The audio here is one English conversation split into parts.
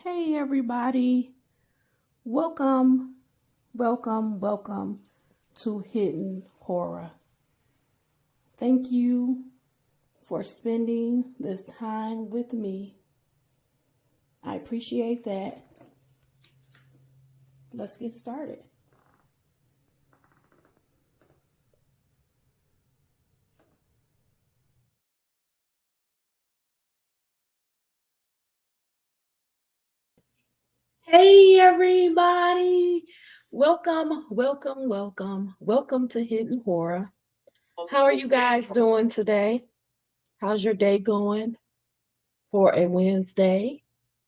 Hey everybody, welcome, welcome to Hidden Horror. Thank you for spending this time with me. I appreciate that. Let's get started. Hey everybody, welcome to Hidden Horror. How are you guys doing today? How's your day going for a Wednesday?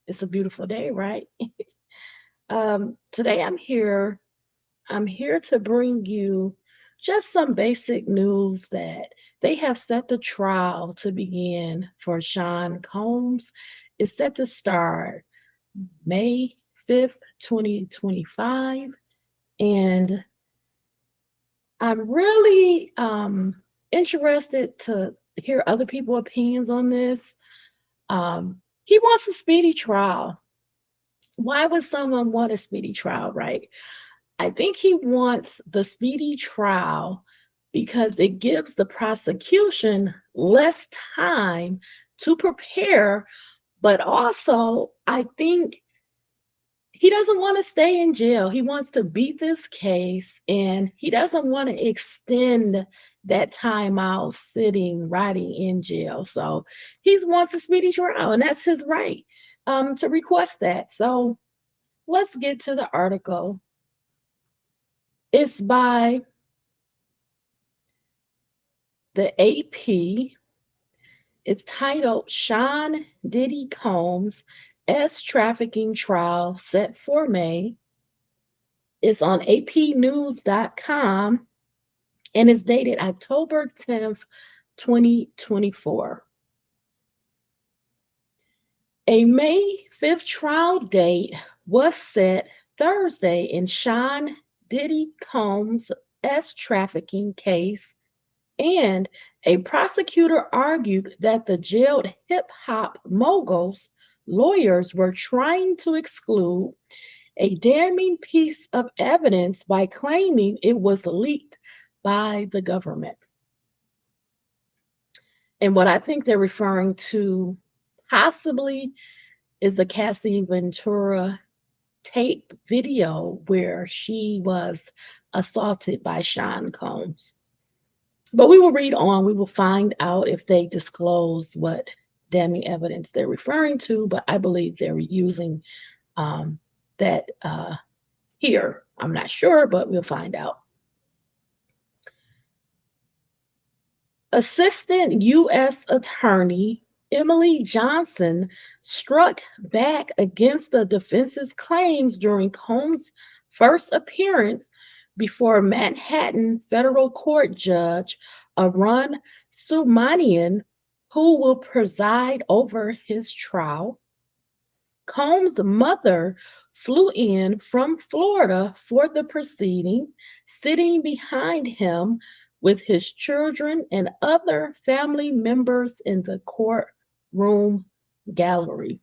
It's a beautiful day, right? Today I'm here to bring you just some basic news that they have set the trial to begin for Sean Combs. It's set to start May 5th, 2025. And I'm really interested to hear other people's opinions on this. He wants a speedy trial. Why would someone want a speedy trial, right? I think he wants the speedy trial because it gives the prosecution less time to prepare, but also I think he doesn't want to stay in jail. He wants to beat this case and he doesn't want to extend that time out sitting, rotting in jail. So he wants a speedy trial, and that's his right to request that. So let's get to the article. It's by the AP. It's titled Sean Diddy Combs S Trafficking Trial Set for May. It's on apnews.com and it's dated October 10th, 2024. A May 5th trial date was set Thursday in Sean Diddy Combs S trafficking case, and a prosecutor argued that the jailed hip hop mogul's lawyers were trying to exclude a damning piece of evidence by claiming it was leaked by the government. And what I think they're referring to possibly is the Cassie Ventura tape video where she was assaulted by Sean Combs. But we will read on. We will find out if they disclose what damning evidence they're referring to. But I believe they're using that here. I'm not sure, but we'll find out. Assistant U.S. Attorney Emily Johnson struck back against the defense's claims during Combs' first appearance before Manhattan federal court judge Arun Subramanian, who will preside over his trial. Combs' mother flew in from Florida for the proceeding, sitting behind him with his children and other family members in the courtroom gallery.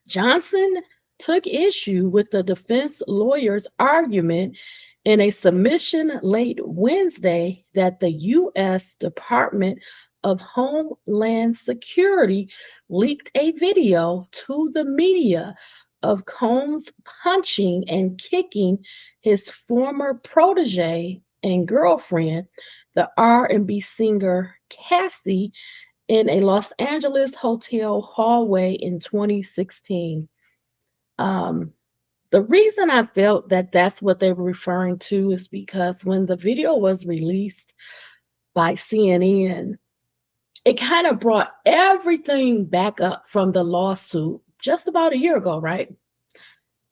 Johnson took issue with the defense lawyer's argument in a submission late Wednesday that the U.S. Department of Homeland Security leaked a video to the media of Combs punching and kicking his former protege and girlfriend, the R&B singer Cassie, in a Los Angeles hotel hallway in 2016. The reason I felt that that's what they were referring to is because when the video was released by CNN, it kind of brought everything back up from the lawsuit just about a year ago, right?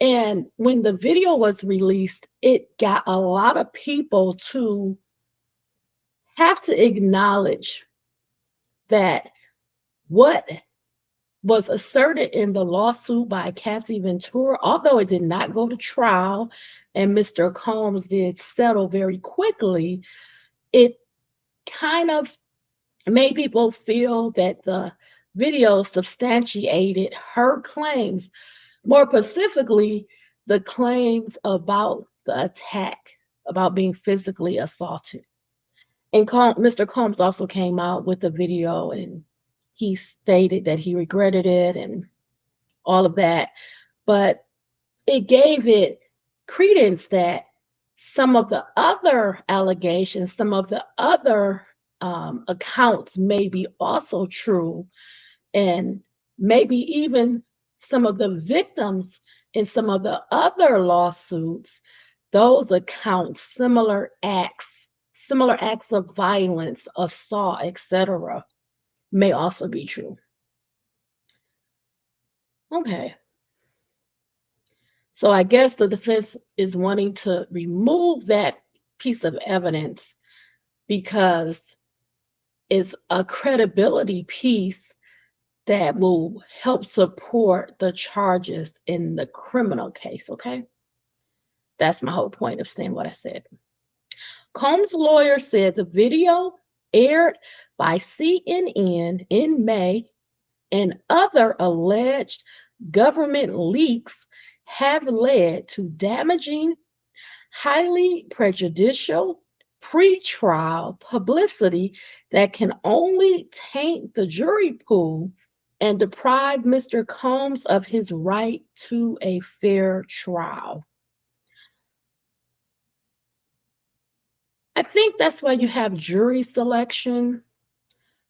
And when the video was released, it got a lot of people to have to acknowledge that what was asserted in the lawsuit by Cassie Ventura, although it did not go to trial and Mr. Combs did settle very quickly, it kind of made people feel that the video substantiated her claims, more specifically, the claims about the attack, about being physically assaulted. And Mr. Combs also came out with a video and he stated that he regretted it and all of that. But it gave it credence that some of the other allegations, some of the other accounts may be also true, and maybe even some of the victims in some of the other lawsuits, those accounts, similar acts of violence, assault, etc., may also be true. Okay. So I guess the defense is wanting to remove that piece of evidence because it's a credibility piece that will help support the charges in the criminal case, okay? That's my whole point of saying what I said. Combs' lawyer said the video aired by CNN in May and other alleged government leaks have led to damaging, highly prejudicial pretrial publicity that can only taint the jury pool and deprive Mr. Combs of his right to a fair trial. I think that's why you have jury selection.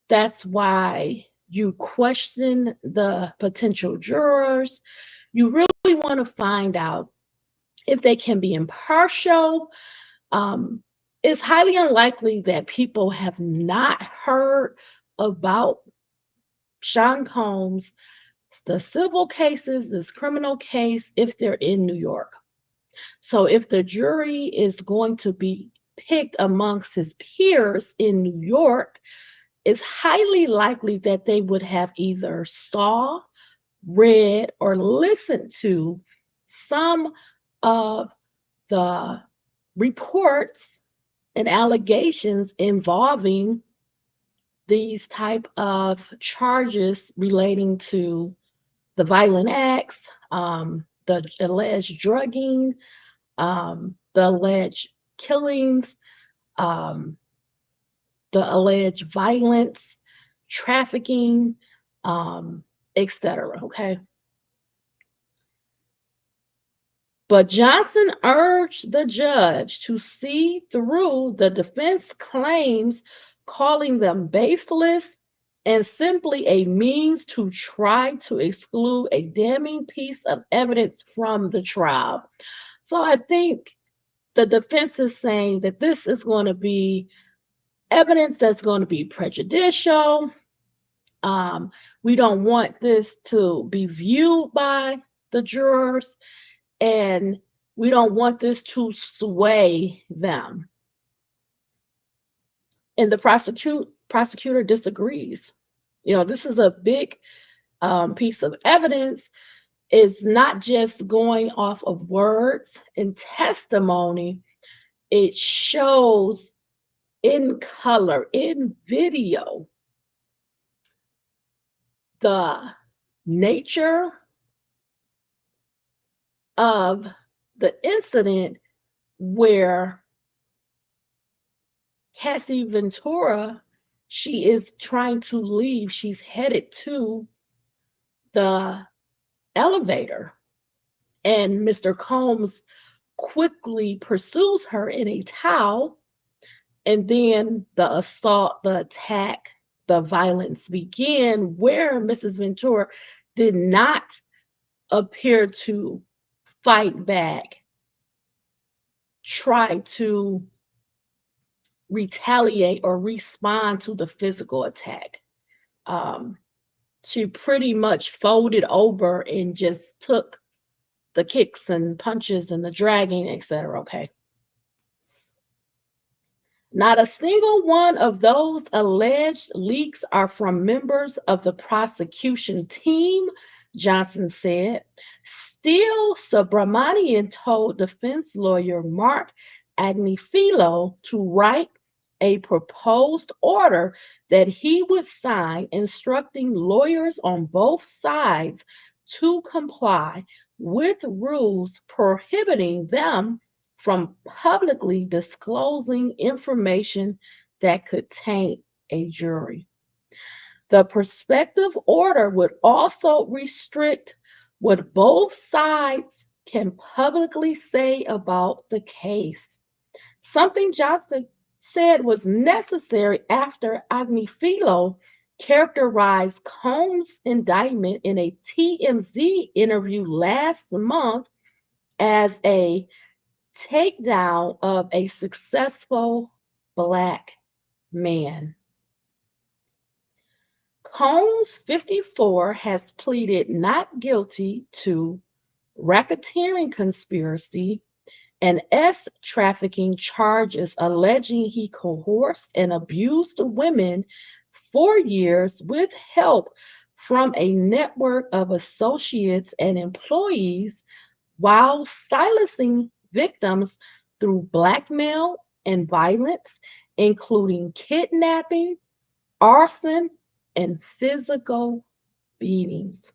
That's why you question the potential jurors. You really want to find out if they can be impartial. It's highly unlikely that people have not heard about Sean Combs, the civil cases, this criminal case, if they're in New York. So if the jury is going to be picked amongst his peers in New York, it's highly likely that they would have either saw, read, or listened to some of the reports and allegations involving these type of charges relating to the violent acts, the alleged drugging, the alleged killings, um, the alleged violence, trafficking, etc. Okay. But Johnson urged the judge to see through the defense claims, calling them baseless and simply a means to try to exclude a damning piece of evidence from the trial. So I think the defense is saying that this is going to be evidence that's going to be prejudicial. We don't want this to be viewed by the jurors, and we don't want this to sway them. And the prosecutor disagrees. This is a big piece of evidence. It's not just going off of words and testimony. It shows in color, in video, the nature of the incident where Cassie Ventura, she is trying to leave. She's headed to the elevator, and Mr. Combs quickly pursues her in a towel, and then the assault, the attack, the violence began, where Mrs. Ventura did not appear to fight back, try to retaliate or respond to the physical attack. She pretty much folded over and just took the kicks and punches and the dragging, etc. Okay. Not a single one of those alleged leaks are from members of the prosecution team, Johnson said. Still, Subramanian told defense lawyer Mark Agnifilo to write a proposed order that he would sign instructing lawyers on both sides to comply with rules prohibiting them from publicly disclosing information that could taint a jury. The prospective order would also restrict what both sides can publicly say about the case, something Johnson said was necessary after Agnifilo characterized Combs' indictment in a TMZ interview last month as a takedown of a successful black man. Combs, 54, has pleaded not guilty to racketeering conspiracy and trafficking charges alleging he coerced and abused women for years with help from a network of associates and employees while silencing victims through blackmail and violence, including kidnapping, arson, and physical beatings.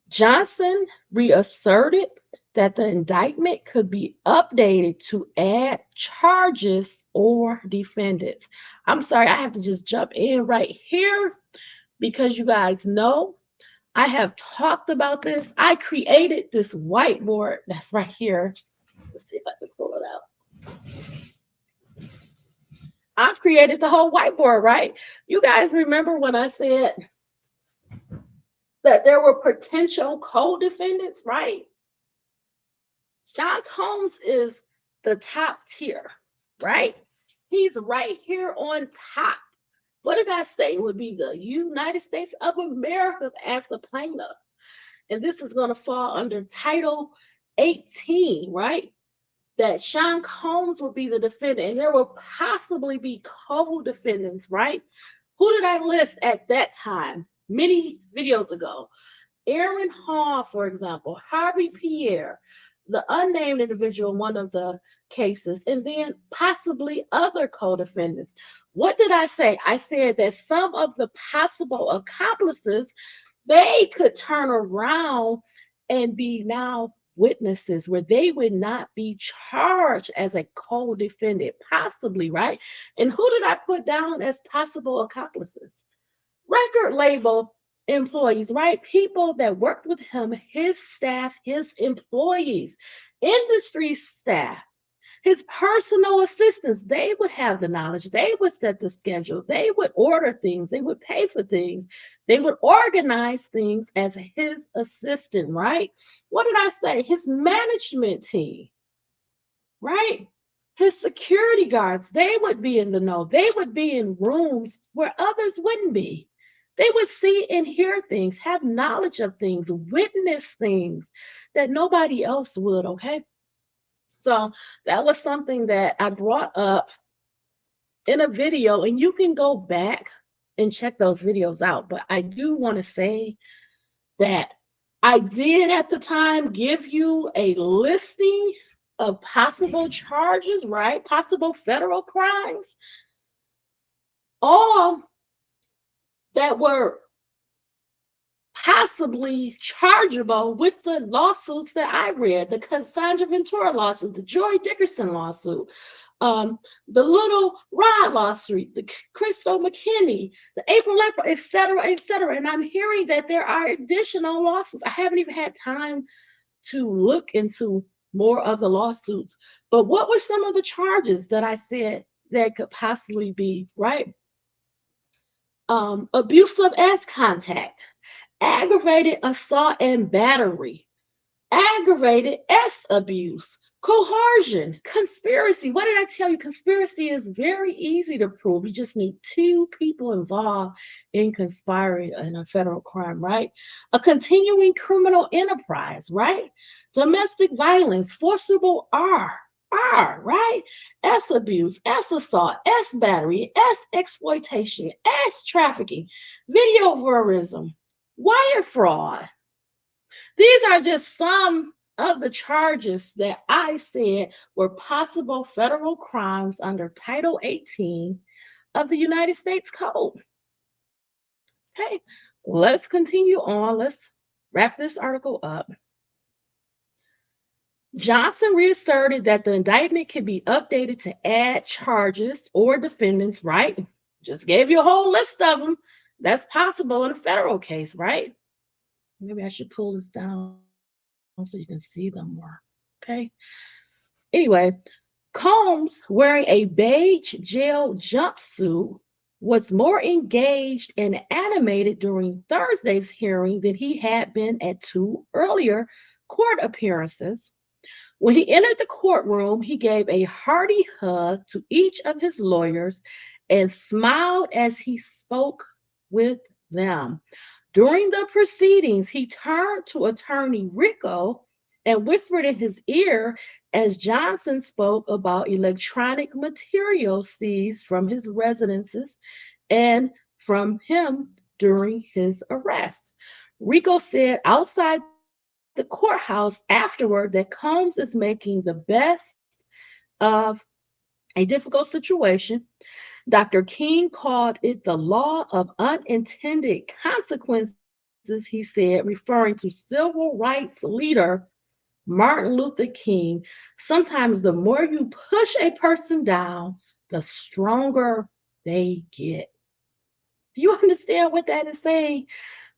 Johnson reasserted that the indictment could be updated to add charges or defendants. I'm sorry, I have to just jump in right here because you guys know I have talked about this. I created this whiteboard that's right here. Let's see if I can pull it out. I've created the whole whiteboard, right? You guys remember when I said that there were potential co-defendants, right? John Combs is the top tier, right? He's right here on top. What did I say would be the United States of America as the plaintiff? And this is going to fall under Title 18, right? That Sean Combs would be the defendant, and there will possibly be co-defendants, right? Who did I list at that time? Many videos ago. Aaron Hall, for example, Harvey Pierre, the unnamed individual in one of the cases, and then possibly other co-defendants. What did I say? I said that some of the possible accomplices, they could turn around and be now witnesses where they would not be charged as a co-defendant, possibly, right? And who did I put down as possible accomplices? Record label employees, right? People that worked with him, his staff, his employees, industry staff, his personal assistants. They would have the knowledge. They would set the schedule. They would order things. They would pay for things. They would organize things as his assistant, right? What did I say? His management team, right? His security guards, they would be in the know. They would be in rooms where others wouldn't be. They would see and hear things, have knowledge of things, witness things that nobody else would, okay? So that was something that I brought up in a video, and you can go back and check those videos out. But I do want to say that I did at the time give you a listing of possible charges, right? Possible federal crimes, all that were possibly chargeable with the lawsuits that I read, the Cassie Ventura lawsuit, the Joy Dickerson lawsuit, the Little Rod lawsuit, the Crystal McKinney, the April Leper, et cetera, et cetera. And I'm hearing that there are additional lawsuits. I haven't even had time to look into more of the lawsuits. But what were some of the charges that I said that could possibly be, right? Abuse of S contact, aggravated assault and battery, aggravated S abuse, coercion, conspiracy. What did I tell you? Conspiracy is very easy to prove. You just need two people involved in conspiring in a federal crime, right? A continuing criminal enterprise, right? Domestic violence, forcible right? S abuse, S assault, S battery, S exploitation, S trafficking, video voyeurism, wire fraud. These are just some of the charges that I said were possible federal crimes under Title 18 of the United States Code. Okay, let's continue on. Let's wrap this article up. Johnson reasserted that the indictment can be updated to add charges or defendants, right? Just gave you a whole list of them. That's possible in a federal case, right? Maybe I should pull this down so you can see them more. Okay. Anyway, Combs, wearing a beige gel jumpsuit, was more engaged and animated during Thursday's hearing than he had been at two earlier court appearances. When he entered the courtroom, he gave a hearty hug to each of his lawyers and smiled as he spoke with them. During the proceedings, he turned to attorney Rico and whispered in his ear as Johnson spoke about electronic material seized from his residences and from him during his arrest. Rico said outside the courthouse afterward that Combs is making the best of a difficult situation. Dr. King called it the law of unintended consequences, he said, referring to civil rights leader Martin Luther King. Sometimes the more you push a person down, the stronger they get. Do you understand what that is saying?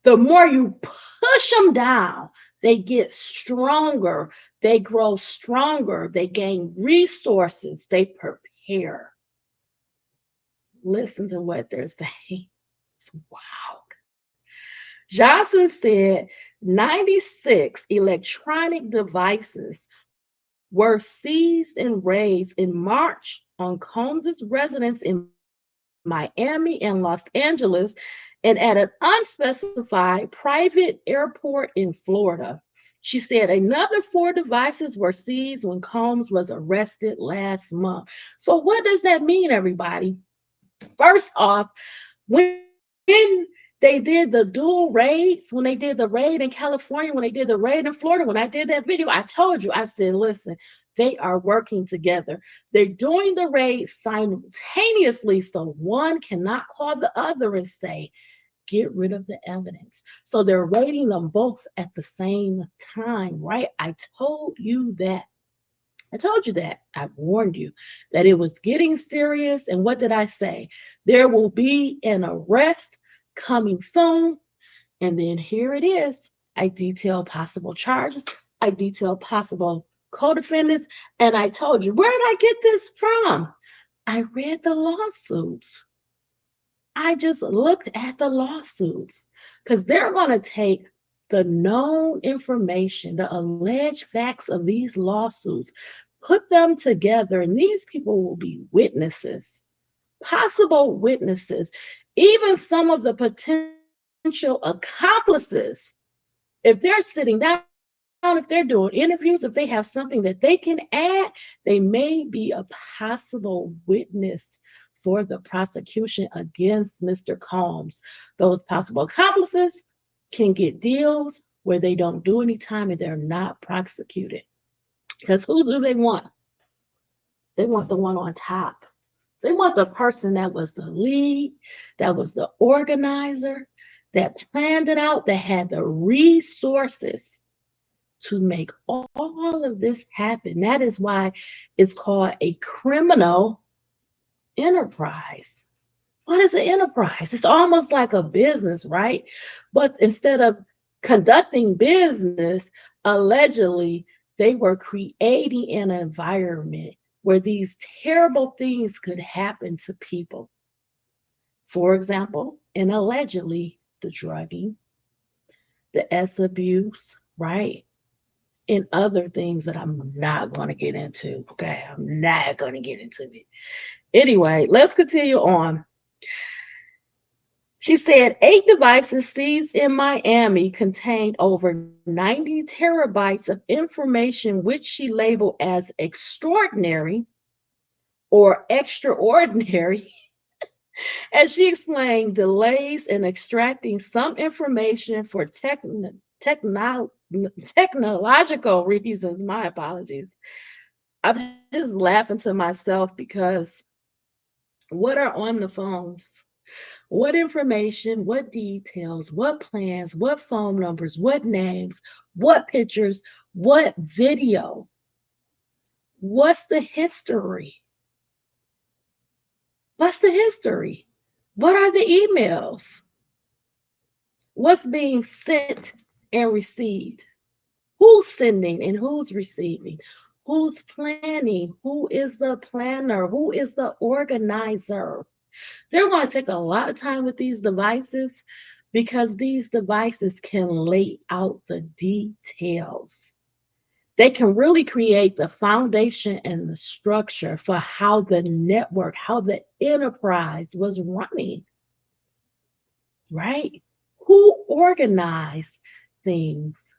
The more you push them down, they get stronger, they grow stronger, they gain resources, they prepare. Listen to what they're saying. It's wild. Johnson said 96 electronic devices were seized and raised in March on Combs's residence in Miami and Los Angeles and at an unspecified private airport in Florida. She said another four devices were seized when Combs was arrested last month. So, what does that mean, everybody? First off, when they did the dual raids, when they did the raid in California, when they did the raid in Florida, when I did that video, I told you, I said, listen, they are working together. They're doing the raid simultaneously, so one cannot call the other and say, get rid of the evidence. So they're raiding them both at the same time, right? I told you that. I told you that. I warned you that it was getting serious. And what did I say? There will be an arrest coming soon. And then here it is. I detailed possible charges. I detailed possible co-defendants. And I told you, where did I get this from? I read the lawsuits. I just looked at the lawsuits because they're going to take the known information, the alleged facts of these lawsuits, put them together, and these people will be witnesses, possible witnesses, even some of the potential accomplices. If they're sitting down, if they're doing interviews, if they have something that they can add, they may be a possible witness for the prosecution against Mr. Combs. Those possible accomplices can get deals where they don't do any time and they're not prosecuted. Because who do they want? They want the one on top. They want the person that was the lead, that was the organizer, that planned it out, that had the resources to make all of this happen. That is why it's called a criminal enterprise. What is an enterprise? It's almost like a business, right? But instead of conducting business, allegedly, they were creating an environment where these terrible things could happen to people. For example, and allegedly, the drugging, the S abuse, right? And other things that I'm not going to get into. Okay, I'm not going to get into it. Anyway, let's continue on. She said 8 devices seized in Miami contained over 90 terabytes of information, which she labeled as extraordinary or extraordinary. As she explained, delays in extracting some information for techno- technological reasons. My apologies. I'm just laughing to myself because what are on the phones? What information, what details, what plans, what phone numbers, what names, what pictures, what video? What's the history? What's the history? What are the emails? What's being sent and received? Who's sending and who's receiving? Who's planning? Who is the planner? Who is the organizer? They're going to take a lot of time with these devices because these devices can lay out the details. They can really create the foundation and the structure for how the network, how the enterprise was running, right? Who organized things?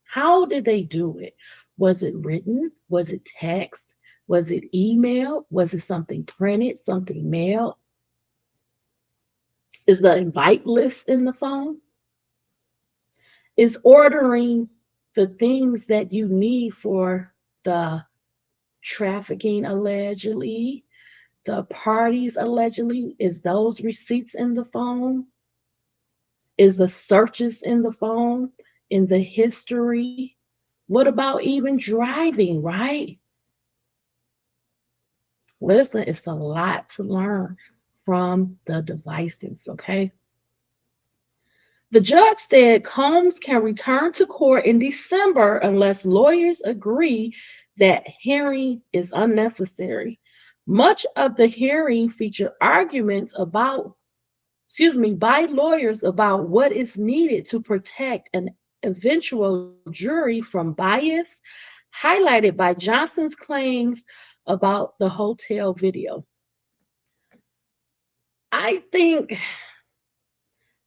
How did they do it? Was it written? Was it text? Was it email? Was it something printed, something mailed? Is the invite list in the phone? Is ordering the things that you need for the trafficking allegedly, the parties allegedly, is those receipts in the phone? Is the searches in the phone, in the history? What about even driving, right? Listen, it's a lot to learn from the devices, okay? The judge said Combs can return to court in December unless lawyers agree that hearing is unnecessary. Much of the hearing featured arguments by lawyers about what is needed to protect an eventual jury from bias, highlighted by Johnson's claims about the hotel video. I think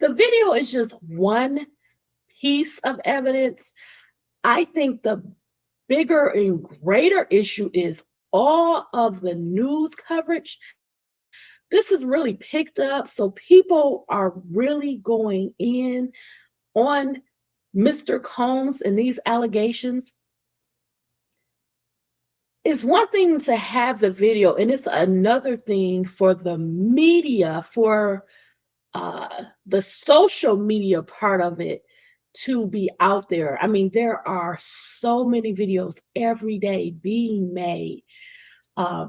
the video is just one piece of evidence. I think the bigger and greater issue is all of the news coverage. This is really picked up. So people are really going in on Mr. Combs and these allegations. It's one thing to have the video, and it's another thing for the media, for the social media part of it to be out there. I mean, there are so many videos every day being made. Uh,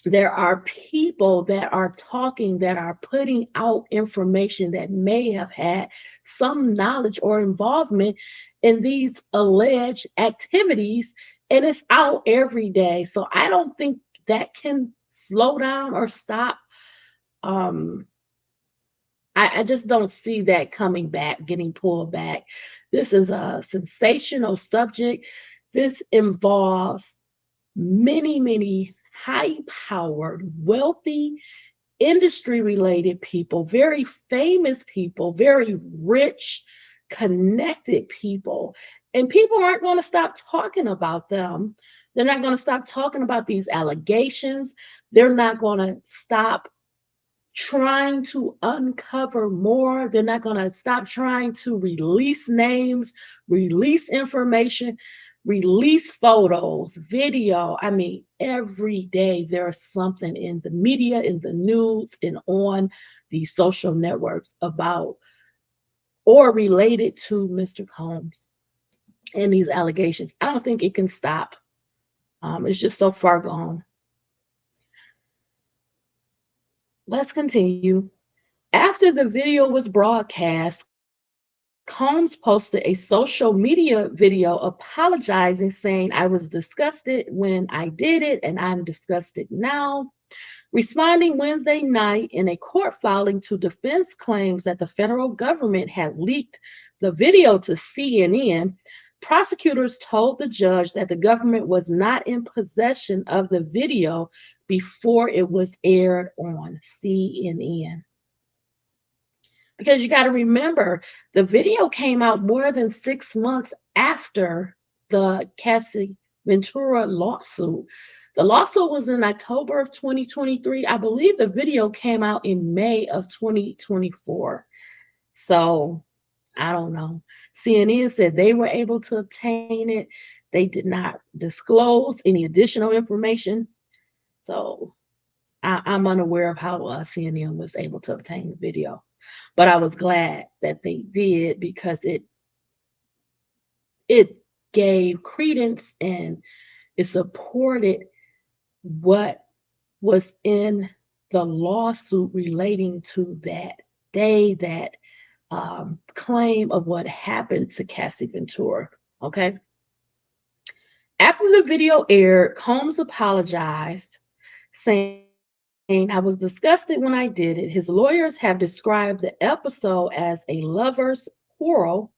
there are people that are talking, that are putting out information that may have had some knowledge or involvement in these alleged activities, and it's out every day. So I don't think that can slow down or stop. Um, I just don't see that coming back, getting pulled back. This is a sensational subject. This involves many, many high powered, wealthy, industry related people, very famous people, very rich, connected people. And people aren't going to stop talking about them. They're not going to stop talking about these allegations. They're not going to stop trying to uncover more. They're not going to stop trying to release names, release information, release photos, video. I mean, every day there's something in the media, in the news, and on these social networks about or related to Mr. Combs and these allegations. I don't think it can stop. It's just so far gone. Let's continue. After the video was broadcast, Combs posted a social media video apologizing, saying, "I was disgusted when I did it, and I'm disgusted now." Responding Wednesday night in a court filing to defense claims that the federal government had leaked the video to CNN, prosecutors told the judge that the government was not in possession of the video before it was aired on CNN. Because you got to remember, the video came out more than 6 months after the Cassie Ventura lawsuit. The lawsuit was in October of 2023. I believe the video came out in May of 2024. So I don't know. CNN said they were able to obtain it. They did not disclose any additional information. So I'm unaware of how CNN was able to obtain the video. But I was glad that they did because it gave credence and it supported what was in the lawsuit relating to that day, that claim of what happened to Cassie Ventura. Okay. After the video aired, Combs apologized, saying, I was disgusted when I did it. His lawyers have described the episode as a lover's quarrel.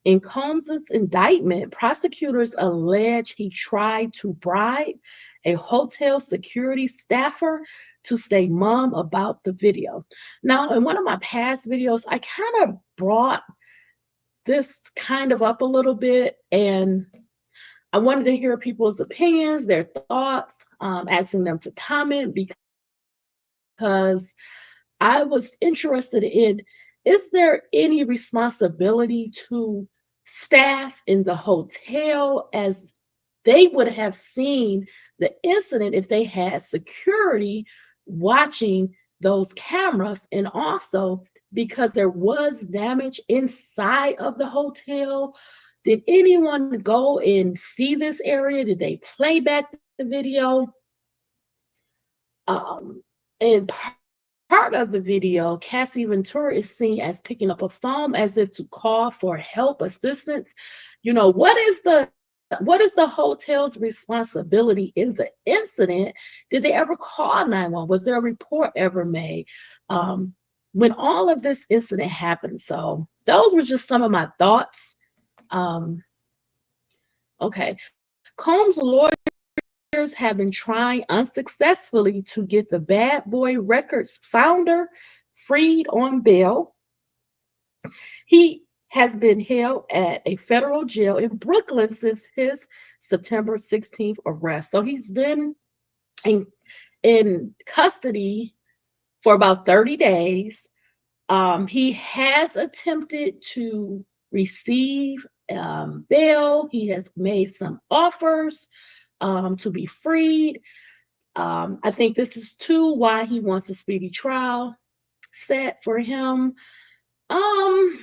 In Combs's indictment, prosecutors allege he tried to bribe a hotel security staffer to stay mum about the video. Now, in one of my past videos, I kind of brought this kind of up a little bit, and I wanted to hear people's opinions, their thoughts, asking them to comment because I was interested in, is there any responsibility to staff in the hotel, as they would have seen the incident if they had security watching those cameras? And also, because there was damage inside of the hotel, did anyone go and see this area? Did they play back the video? And part of the video, Cassie Ventura is seen as picking up a phone as if to call for help, assistance. You know, what is the hotel's responsibility in the incident? Did they ever call 911? Was there a report ever made um, when all of this incident happened? So those were just some of my thoughts. Um, okay, Combs' lawyers have been trying unsuccessfully to get the Bad Boy Records founder freed on bail. He has been held at a federal jail in Brooklyn since his September 16th arrest. So he's been in, in custody for about 30 days. He has attempted to receive bail. He has made some offers to be freed. I think this is too why he wants a speedy trial set for him. Um,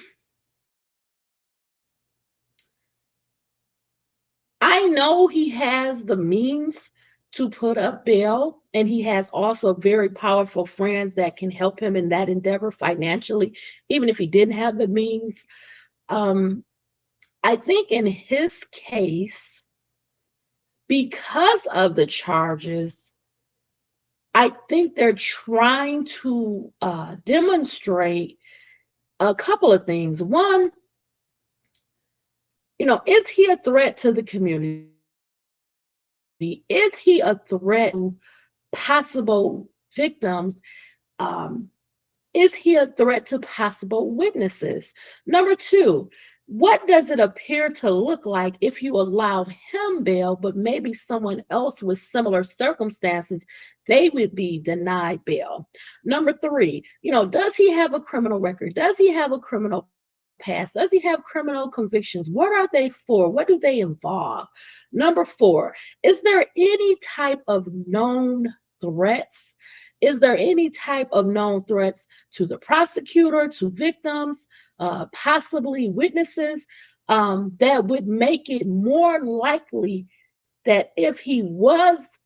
I know he has the means to put up bail, and he has also very powerful friends that can help him in that endeavor financially, even if he didn't have the means. Um, I think in his case, because of the charges, I think they're trying to demonstrate a couple of things. One, is he a threat to the community? Is he a threat to possible victims? Um, is he a threat to possible witnesses? Number two, what does it appear to look like if you allow him bail, but maybe someone else with similar circumstances, they would be denied bail? Number three, does he have a criminal record? Does he have a criminal past? Does he have criminal convictions? What are they for? What do they involve? Number four, is there any type of known threats? Is there any type of known threats to the prosecutor, to victims, possibly witnesses, that would make it more likely that if he was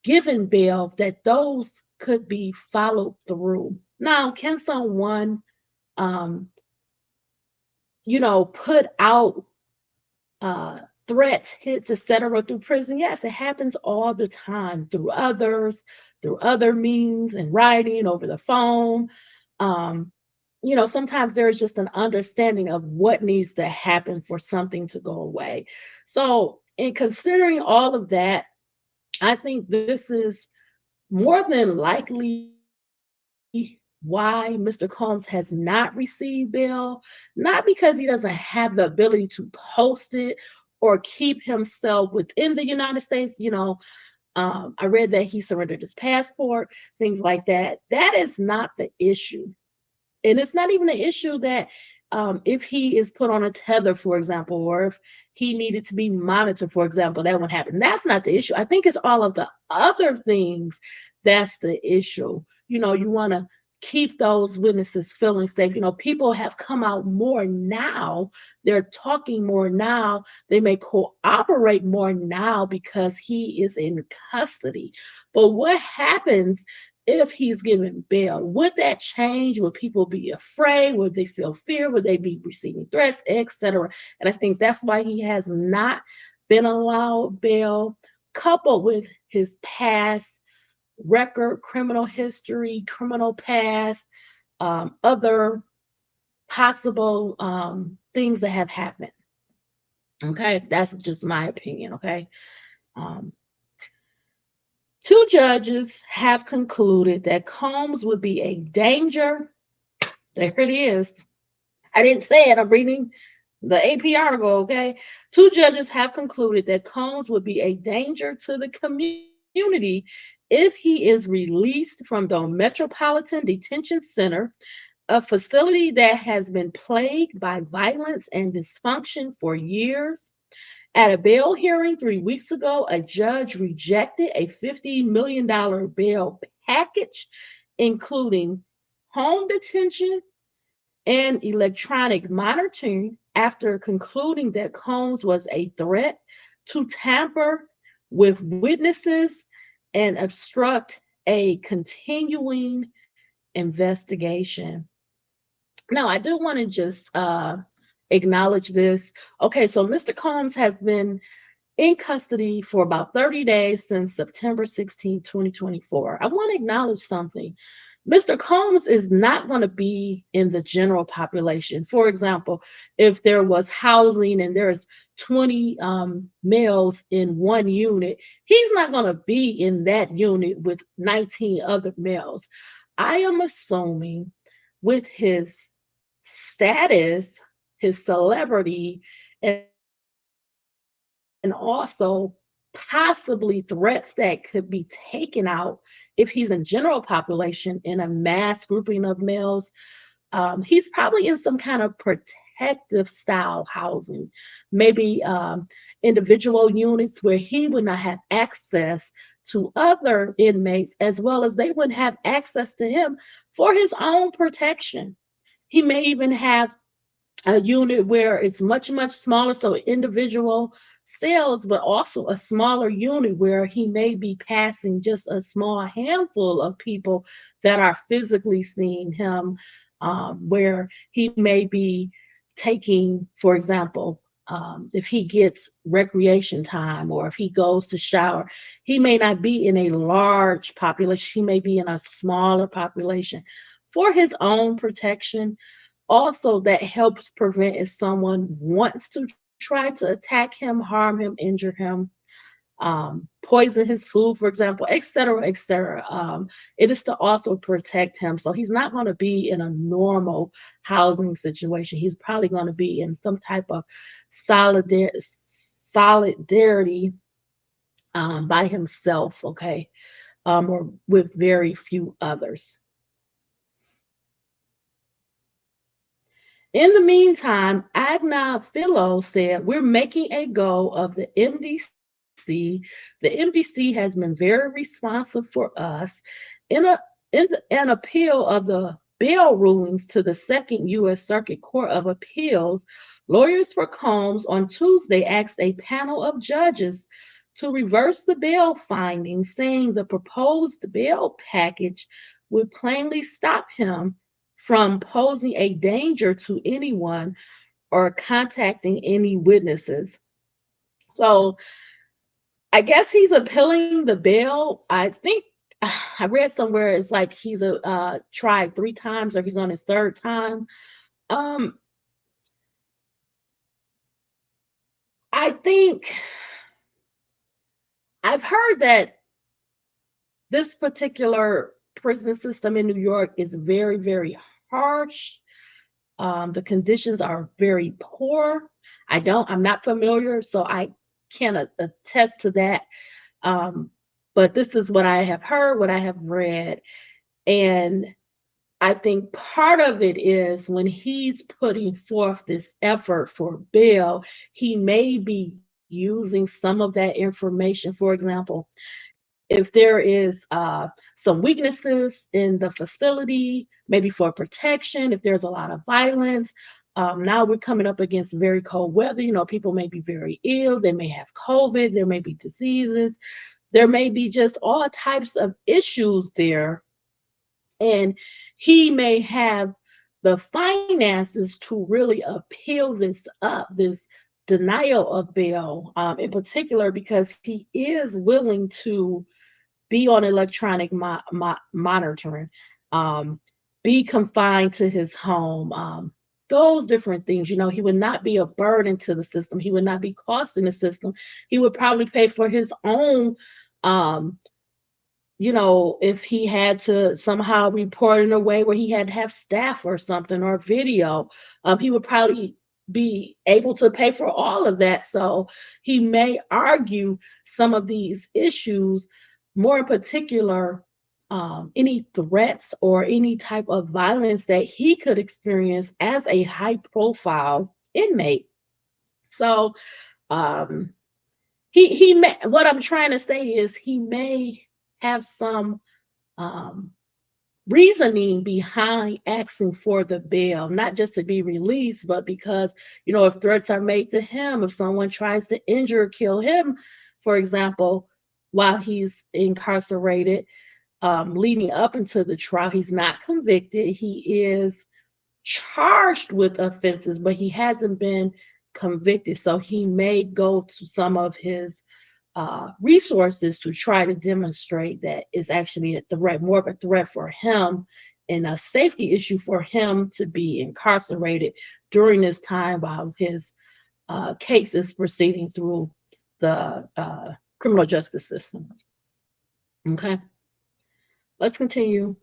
given bail, that those could be followed through? Now, can someone, um, put out threats, hits, etc. through prison? Yes, it happens all the time through others, through other means, and writing over the phone. Um, sometimes there's just an understanding of what needs to happen for something to go away. So, in considering all of that, I think this is more than likely why Mr. Combs has not received bail, not because he doesn't have the ability to post it or keep himself within the United States. I read that he surrendered his passport, things like that. That is not the issue. And it's not even an issue that if he is put on a tether, for example, or if he needed to be monitored, for example, that would happen. That's not the issue. I think it's all of the other things that's the issue. You want to keep those witnesses feeling safe. People have come out more now. They're talking more now. They may cooperate more now because he is in custody. But what happens if he's given bail? Would that change? Would people be afraid? Would they feel fear? Would they be receiving threats, etc.? And I think that's why he has not been allowed bail, coupled with his past record, criminal history, criminal past, other possible things that have happened. Okay, that's just my opinion. Okay. Um, Two judges have concluded that Combs would be a danger. There it is. I didn't say it. I'm reading the AP article, okay? Two judges have concluded that Combs would be a danger to the community if he is released from the Metropolitan Detention Center, a facility that has been plagued by violence and dysfunction for years. At a bail hearing 3 weeks ago, a judge rejected a $50 million bail package, including home detention and electronic monitoring, after concluding that Combs was a threat to tamper with witnesses and obstruct a continuing investigation. Now, I do want to just acknowledge this. Okay, so Mr. Combs has been in custody for about 30 days since September 16, 2024. I want to acknowledge something. Mr. Combs is not going to be in the general population. For example, if there was housing and there's 20 males in one unit, he's not going to be in that unit with 19 other males. I am assuming with his status, his celebrity, and also possibly threats that could be taken out if he's in general population in a mass grouping of males. He's probably in some kind of protective style housing, maybe individual units where he would not have access to other inmates, as well as they wouldn't have access to him for his own protection. He may even have a unit where it's much, much smaller, so individual cells, but also a smaller unit where he may be passing just a small handful of people that are physically seeing him, where he may be taking, for example, if he gets recreation time or if he goes to shower, he may not be in a large population, he may be in a smaller population for his own protection. Also, that helps prevent if someone wants to try to attack him, harm him, injure him, poison his food, for example, etc., etc. It is to also protect him. So he's not going to be in a normal housing situation. He's probably going to be in some type of solidarity by himself, okay, or with very few others. In the meantime, Agna Philo said, "We're making a go of the MDC. The MDC has been very responsive for us. In an appeal of the bail rulings to the Second U.S. Circuit Court of Appeals, lawyers for Combs on Tuesday asked a panel of judges to reverse the bail findings, saying the proposed bail package would plainly stop him from posing a danger to anyone or contacting any witnesses." So I guess he's appealing the bail. I think I read somewhere it's like he's tried 3 times or he's on his third time. Um, I think I've heard that this particular prison system in New York is very, very harsh. The conditions are very poor. I'm not familiar, so I can't attest to that. Um, but this is what I have heard, what I have read. And I think part of it is when he's putting forth this effort for bail, he may be using some of that information. For example, if there is some weaknesses in the facility, maybe for protection, if there's a lot of violence. Now we're coming up against very cold weather. People may be very ill. They may have COVID. There may be diseases. There may be just all types of issues there. And he may have the finances to really appeal this up, this denial of bail, in particular, because he is willing to be on electronic monitoring, um, be confined to his home, those different things. He would not be a burden to the system. He would not be costing the system. He would probably pay for his own. Um, if he had to somehow report in a way where he had to have staff or something or video, he would probably be able to pay for all of that. So he may argue some of these issues, more in particular, any threats or any type of violence that he could experience as a high profile inmate. So um, he may, what I'm trying to say is he may have some um, reasoning behind asking for the bail, not just to be released, but because, if threats are made to him, if someone tries to injure or kill him, for example, while he's incarcerated, leading up into the trial, he's not convicted. He is charged with offenses, but he hasn't been convicted. So he may go to some of his resources to try to demonstrate that it's actually a threat, more of a threat for him and a safety issue for him to be incarcerated during this time while his case is proceeding through the criminal justice system. Okay, let's continue.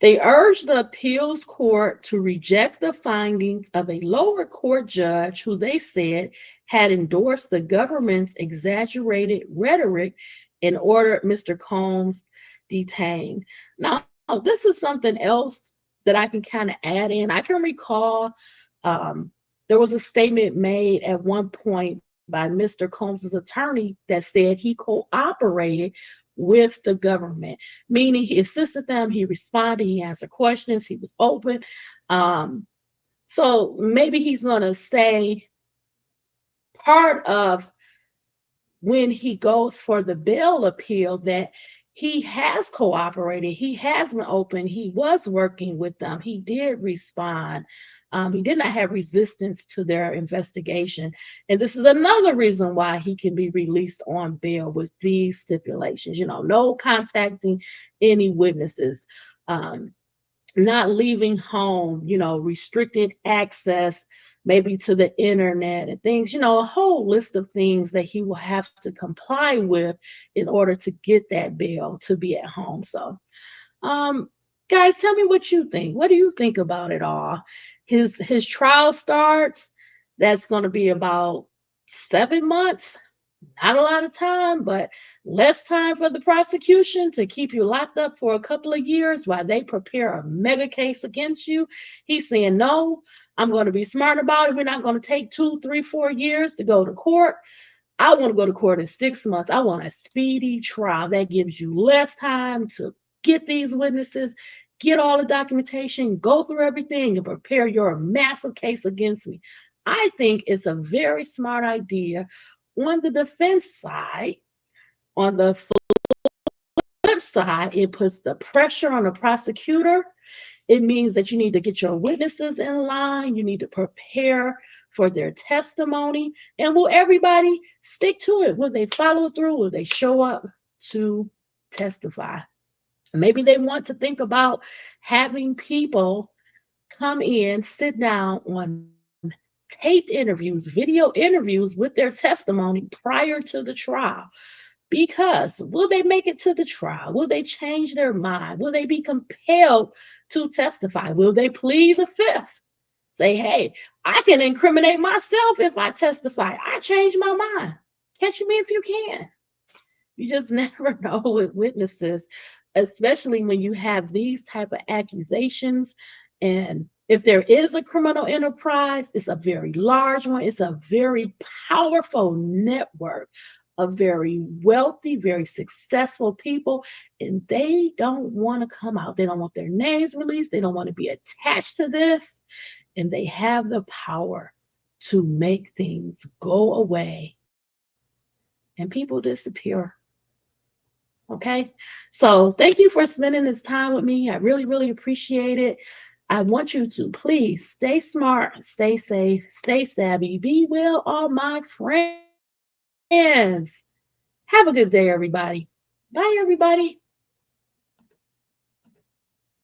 They urged the appeals court to reject the findings of a lower court judge who they said had endorsed the government's exaggerated rhetoric and ordered Mr. Combs detained. Now, this is something else that I can kind of add in. I can recall there was a statement made at one point by Mr. Combs's attorney that said he cooperated with the government, meaning he assisted them, he responded, he answered questions, he was open. Um, so maybe he's going to say part of when he goes for the bail appeal that he has cooperated, he has been open, he was working with them, he did respond. He did not have resistance to their investigation. And this is another reason why he can be released on bail with these stipulations, no contacting any witnesses, not leaving home, restricted access maybe to the internet and things, a whole list of things that he will have to comply with in order to get that bail to be at home. So, um, guys, tell me what you think. What do you think about it all? His trial starts. That's going to be about 7 months. Not a lot of time, but less time for the prosecution to keep you locked up for a couple of years while they prepare a mega case against you. He's saying, no, I'm going to be smart about it. We're not going to take 2, 3, 4 years to go to court. I want to go to court in 6 months. I want a speedy trial that gives you less time to get these witnesses, get all the documentation, go through everything, and prepare your massive case against me. I think it's a very smart idea on the defense side. On the flip side, it puts the pressure on the prosecutor. It means that you need to get your witnesses in line. You need to prepare for their testimony. And will everybody stick to it? Will they follow through? Will they show up to testify? Maybe they want to think about having people come in, sit down on taped interviews, video interviews with their testimony prior to the trial. Because will they make it to the trial? Will they change their mind? Will they be compelled to testify? Will they plead the fifth? Say, hey, I can incriminate myself if I testify. I changed my mind. Catch me if you can. You just never know with witnesses. especially when you have these type of accusations. And if there is a criminal enterprise, it's a very large one. It's a very powerful network of very wealthy, very successful people, and they don't want to come out. They don't want their names released. They don't want to be attached to this, and they have the power to make things go away and people disappear. Okay. So thank you for spending this time with me. I really, really appreciate it. I want you to please stay smart, stay safe, stay savvy, be well, all my friends. Have a good day, everybody. Bye, everybody.